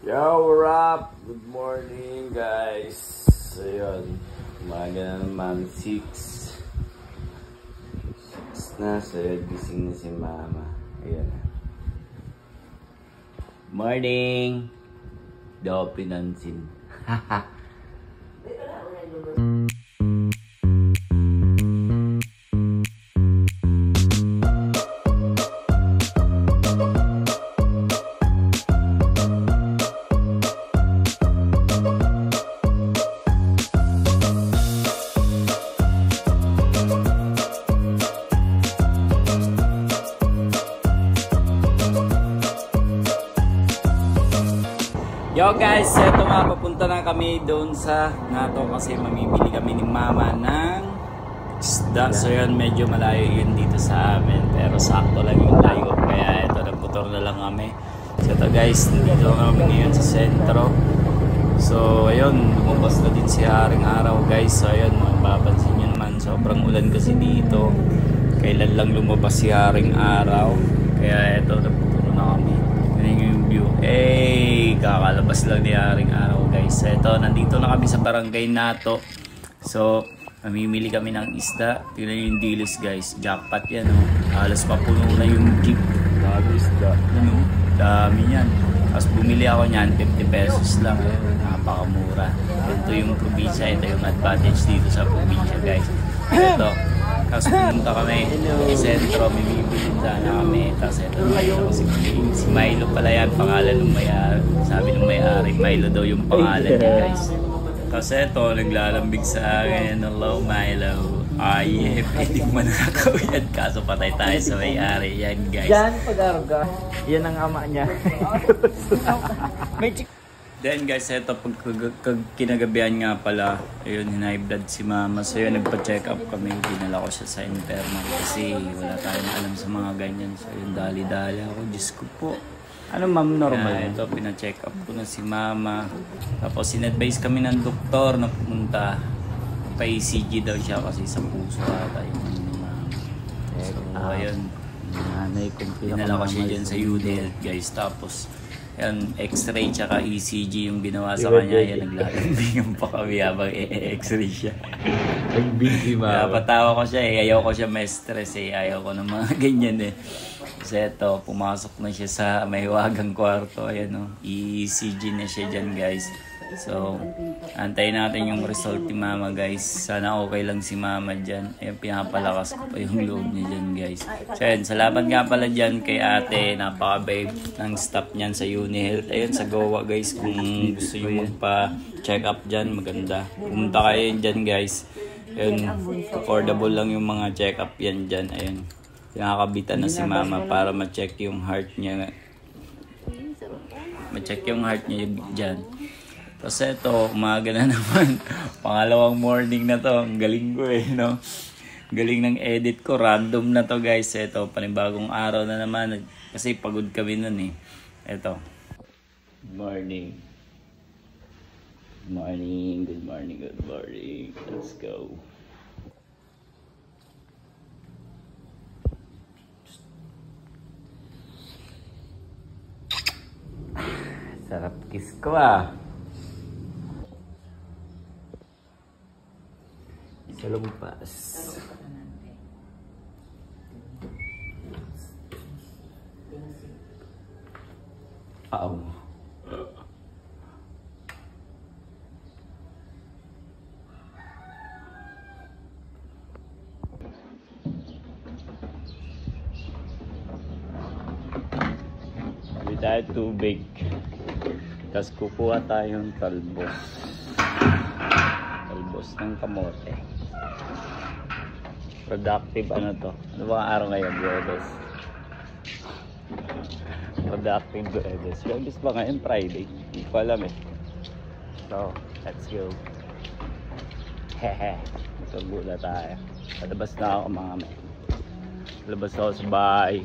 Yo, Rap! Good morning, guys. So, yun. Umaga na naman, 6 na. So, yun, gising na si Mama. Ayan. Morning! Daw pinansin. Haha. Yo guys, eto nga, papunta na kami doon sa NATO kasi mamimili kami ni Mama ng isda. So yun, medyo malayo yun dito sa amin, pero sakto lang yung layo. Kaya eto, nagmotor na lang kami. So eto guys, dito kami ngayon sa sentro. So ayun, lumabas na din si Haring Araw guys. So ayun, mapapansin nyo naman, sobrang ulan kasi dito. Kailan lang lumabas si Haring Araw. Kaya eto, nagmotor na kami. Yung view, kakalabas lang ni Haring Araw guys. Ito, nandito na kami sa barangay NATO. So, mamimili kami ng isda. Tingnan yung dilis guys, jackpot yan oh. Halos papuno na yung jeep. Dami isda. Ano? Dami yan. Tapos bumili ako niyan, 50 pesos lang. Napakamura. Ito yung probinsya, ito yung advantage dito sa probinsya guys. Ito, tapos pumunta kami sa sentro, mamimili sana kami. Tapos ito naman si Milo pala yan, pangalan ng may-ari. Sabi ng may-ari, Milo daw yung pangalan niya guys. Tapos ito, naglalambig sa akin, hello Milo. Yeah, pwede mo manakaw yan. Kaso patay tayo sa may-ari yan guys. Yan, pag-arga. Yan ang ama niya. May Then guys, ito pag kinagabihan nga pala, ayun, high blood si Mama. So yun, nagpa-check up kami. Dinala ko siya sa internet kasi wala tayong alam sa mga ganyan. So yun, dali-dali ako. Diyos ko po. Ano ma'am, normal? Ito, pina-check up ko na si Mama. Tapos in-advise kami ng doktor na pumunta. Pa-ECG daw siya kasi sa puso ata yung Mama. So ayun, dinala ko siya dyan sa UDL guys. Tapos yan, X-ray tsaka ECG yung ginawa sa kanya. Yan, naglalambingan pa kami habang i-X-ray siya. Nagbinti ba? Napatawa ko siya eh. Ayaw ko siya may stress eh. Ayaw ko ng mga ganyan eh. Kasi ito, pumasok na siya sa may wagang kwarto. Ayan o, ECG na siya dyan guys. So, antayin natin yung result ni Mama guys. Sana okay lang si Mama dyan. Ayan, pinapalakas ko pa yung loob niya dyan guys. So ayan, salamat nga pala dyan kay ate. Napaka-babe ng staff niyan sa UniHealth. Ayun, sa Goa guys. Kung gusto nyo magpa-check up dyan, maganda. Pumunta kayo dyan guys. Ayun, affordable lang yung mga check up yan dyan. Ayun, pinakabitan na si Mama para ma-check yung heart niya. Ma-check yung heart niya dyan. Tapos ito, umaga na naman. Pangalawang morning na to. Ang galing ko eh, no? Galing ng edit ko. Random na to guys. Ito, panibagong araw na naman. Kasi pagod kami nun eh. Ito. Good morning. Good morning. Good morning. Good morning. Let's go. Sarap kiss ko ah. Sa lumpas. Pao. Bili tayo tubig. Tapos kukuha tayong talbos. Talbos ng kamote. Productive ano to? Ano ba ang araw ngayon? Lunes. Productive Lunes. Lunes ba ngayon? Friday? Hindi ko alam eh. So, let's go. Hehe. Masubo na tayo. Palabas na ako mga men. Palabas ako sa bahay.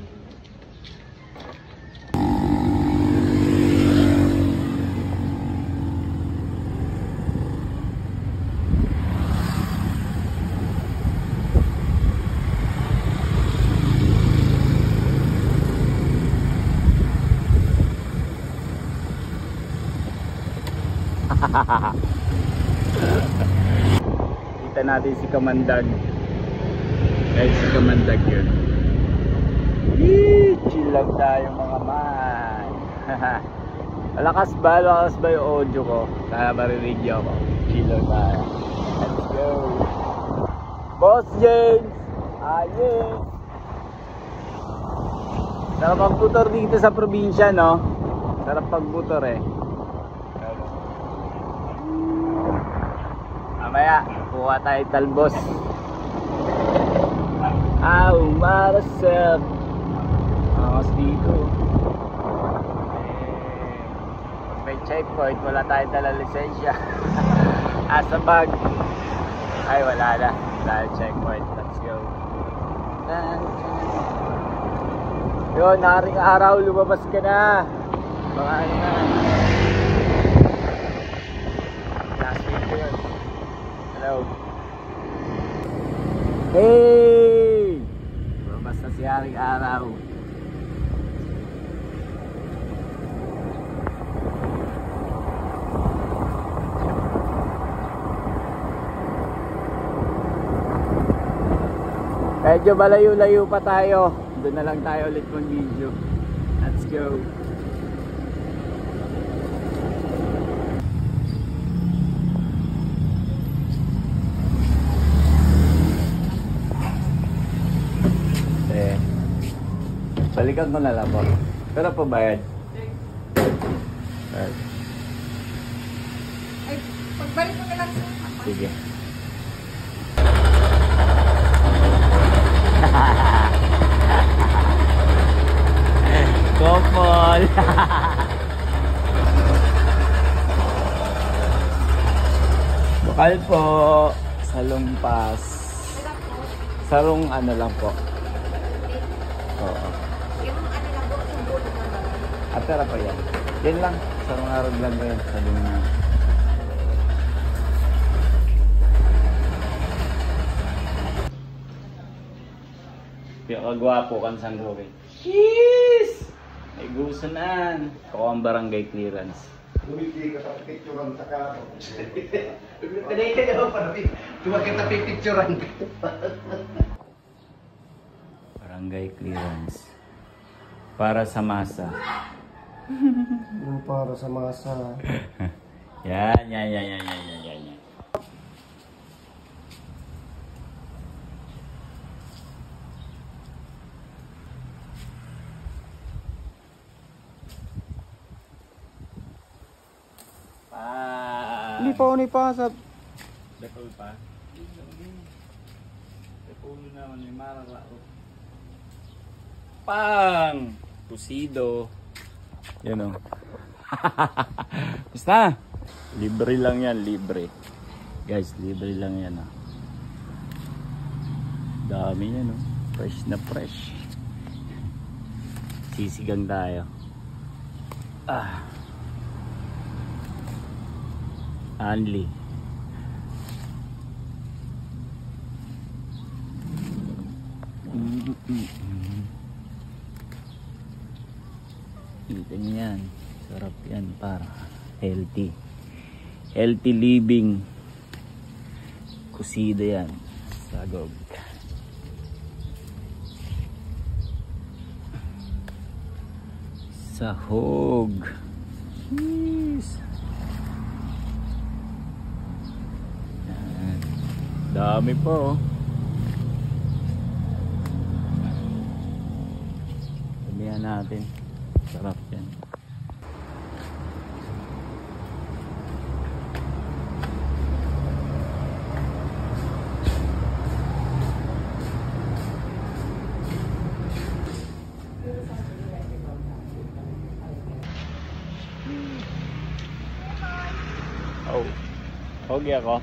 Kita natin si Kamandag. Guys, si Kamandag yun. Yee! Chill lang tayo mga man. Malakas ba yung audio ko? Kaya maririnig ako. Chill lang tayo. Let's go. Boss James! Ayun! Sarap magbutor dito sa probinsya, no? Sarap pagbutor eh. Mamaya, kuha tayo talbos. Marasap. Angas dito. May checkpoint, wala tayong dala lisensya. Asa bag. Ay, wala na. Wala yung checkpoint. Let's go. Yun, naring araw, lumabas ka na. Baka ano na. Last week ko yun. Hello. Hey! Lumabas na si haring araw. Medyo malayo-layo pa tayo. Doon na lang tayo ulit mag-video. Let's go. Balikan ko na lang po. Pero pabayad. Ay, pagbalik mo na lang sa... Sige. Kopol. Bakal po. Salong pas. Sarong ano lang po. Oo. Yung ano lang po, yung bulo naman. Atera pa yan. Yan lang. Sarong arog lang ba yan. Salong na. Kagwapo kan San Roque. Jeez! May gusanan. Ako ang barangay clearance. Hindi ka sa picturean sa karo. Kanina ka daw para tuwa kita picturean. Barangay clearance. Para sa masa. Para sa masa. Yan. Ni pa sa Depol pa. Depol naman ni Mararao. Pang! Pusido. Yan o. Basta. Libre lang yan, libre. Guys, libre lang yan o. Dami yan o. Fresh na fresh. Sisigang tayo. Only. Kita niyo yan. Sarap yan para healthy. Healthy living. Kusida yan. Sagog. Sahog. Jeez. Dami po. Sabihan natin. Sarap yan. Oh. Okay ako.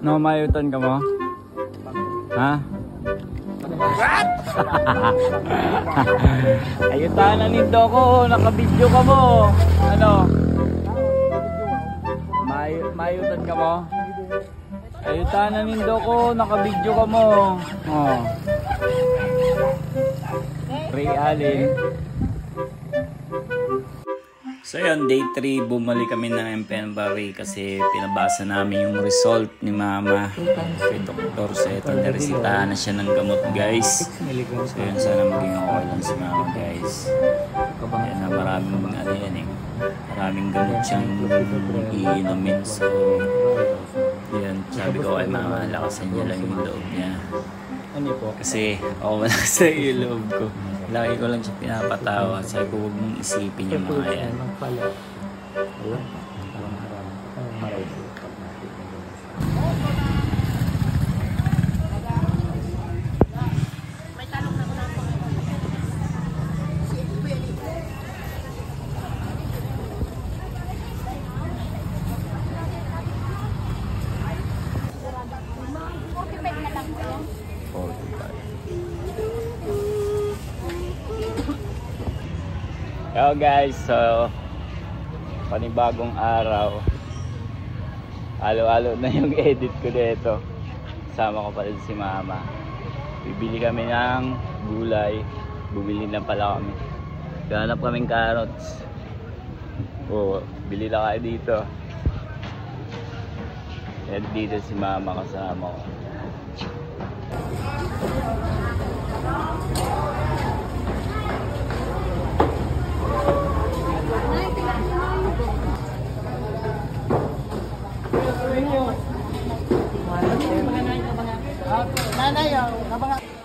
No, mayutan ka mo? Ha? What? Ayutan na nito ko, nakabidyo ka mo. Ano? Mayutan ka mo? Ay, tanan nindo ko, nakabidyo ka mo. Oh. Ray Allen. So yun, day 3, bumalik kami ng Empenbury kasi pinabasa namin yung result ni Mama kay Dr. So ito, naresitahan na siya ng gamot guys. So yun, sana maging okay lang si Mama guys. Yan na, maraming ano yan eh. Maraming gamot siyang iinumin. So yun, sabi ko kay Mama, lakasan niya lang yung loob niya. Ano po? Kasi ako malakas na yung loob ko. Lagi ko lang siya pinapatawa. Sabi ko huwag mong isipin yung mga yan. Yo guys, so panibagong araw. Alo-alo na yung edit ko dito. Kasama ko pa rin si Mama. Bibili kami ng gulay. Bumili na pala kami. Ganap kaming carrots. Oh, bili lang kayo dito. At dito si Mama kasama ko. Nanay, abangan.